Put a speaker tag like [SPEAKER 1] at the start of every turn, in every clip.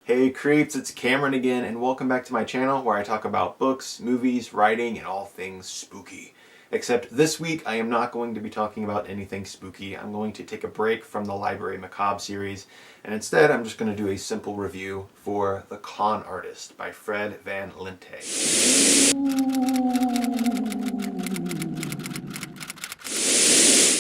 [SPEAKER 1] Hey creeps, it's Cameron again, and welcome back to my channel where I talk about books, movies, writing, and all things spooky. Except this week I am not going to be talking about anything spooky. I'm going to take a break from the Library Macabre series, and instead I'm just going to do a simple review for The Con Artist by Fred Van Lente.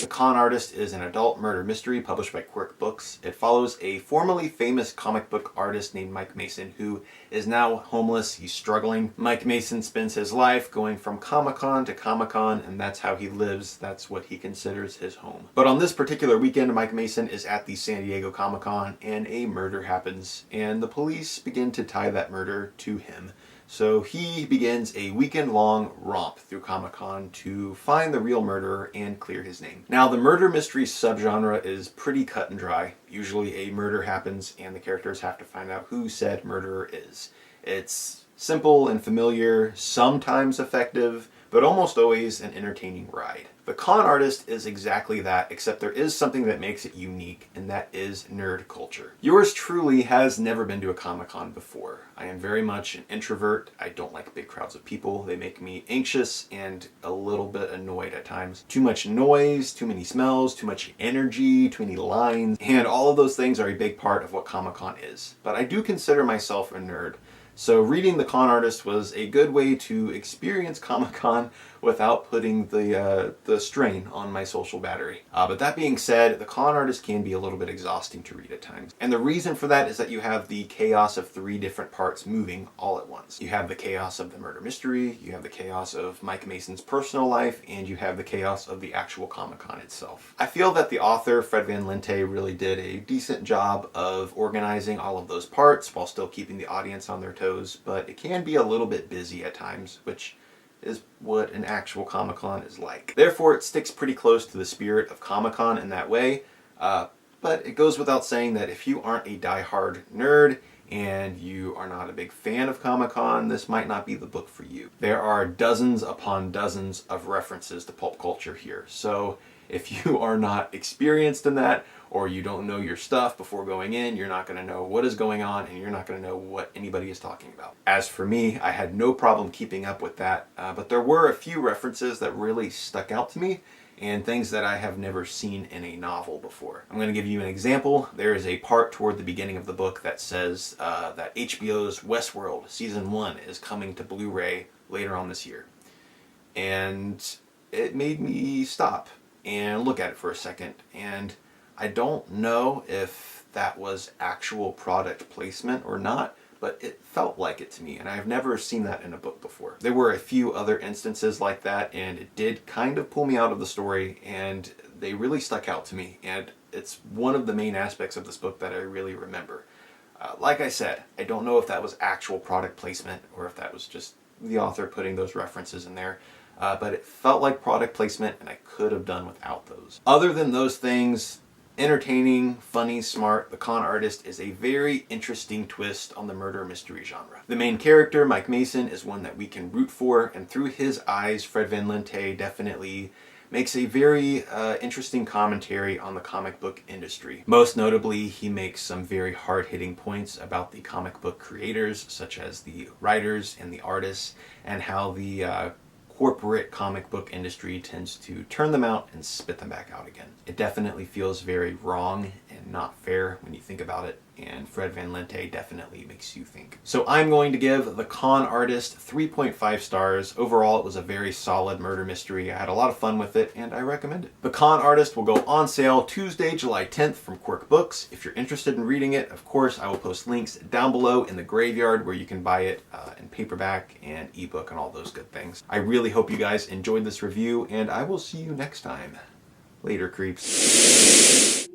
[SPEAKER 1] The Con Artist is an adult murder mystery published by Quirk Books. It follows a formerly famous comic book artist named Mike Mason who is now homeless. He's struggling. Mike Mason spends his life going from Comic-Con to Comic-Con, and that's how he lives. That's what he considers his home. But on this particular weekend, Mike Mason is at the San Diego Comic-Con and a murder happens, and the police begin to tie that murder to him. So he begins a weekend-long romp through Comic-Con to find the real murderer and clear his name. Now, the murder mystery subgenre is pretty cut and dry. Usually a murder happens and the characters have to find out who said murderer is. It's simple and familiar, sometimes effective, but almost always an entertaining ride. The Con Artist is exactly that, except there is something that makes it unique, and that is nerd culture. Yours truly has never been to a Comic-Con before. I am very much an introvert. I don't like big crowds of people. They make me anxious and a little bit annoyed at times. Too much noise, too many smells, too much energy, too many lines, and all of those things are a big part of what Comic-Con is. But I do consider myself a nerd. So reading The Con Artist was a good way to experience Comic-Con without putting the strain on my social battery. But that being said, The Con Artist can be a little bit exhausting to read at times. And the reason for that is that you have the chaos of three different parts moving all at once. You have the chaos of the murder mystery, you have the chaos of Mike Mason's personal life, and you have the chaos of the actual Comic-Con itself. I feel that the author, Fred Van Lente, really did a decent job of organizing all of those parts while still keeping the audience on their toes, but it can be a little bit busy at times, which is what an actual Comic-Con is like. Therefore, it sticks pretty close to the spirit of Comic-Con in that way, but it goes without saying that if you aren't a die-hard nerd and you are not a big fan of Comic-Con, this might not be the book for you. There are dozens upon dozens of references to pulp culture here, so if you are not experienced in that, or you don't know your stuff before going in, you're not going to know what is going on, and you're not going to know what anybody is talking about. As for me, I had no problem keeping up with that, but there were a few references that really stuck out to me, and things that I have never seen in a novel before. I'm going to give you an example. There is a part toward the beginning of the book that says that HBO's Westworld Season 1 is coming to Blu-ray later on this year. And it made me stop and look at it for a second, and I don't know if that was actual product placement or not, but it felt like it to me, and I've never seen that in a book before. There were a few other instances like that, and it did kind of pull me out of the story, and they really stuck out to me, and it's one of the main aspects of this book that I really remember. Like I said, I don't know if that was actual product placement or if that was just the author putting those references in there. But it felt like product placement, and I could have done without those. Other than those things, entertaining, funny, smart, The Con Artist is a very interesting twist on the murder mystery genre. The main character, Mike Mason, is one that we can root for, and through his eyes, Fred Van Lente definitely makes a very interesting commentary on the comic book industry. Most notably, he makes some very hard-hitting points about the comic book creators, such as the writers and the artists, and how the corporate comic book industry tends to turn them out and spit them back out again. It definitely feels very wrong and not fair when you think about it, and Fred Van Lente definitely makes you think. So I'm going to give The Con Artist 3.5 stars. Overall, it was a very solid murder mystery. I had a lot of fun with it, and I recommend it. The Con Artist will go on sale Tuesday, July 10th from Quirk Books. If you're interested in reading it, of course, I will post links down below in the graveyard where you can buy it in paperback and ebook and all those good things. I really hope you guys enjoyed this review, and I will see you next time. Later, creeps.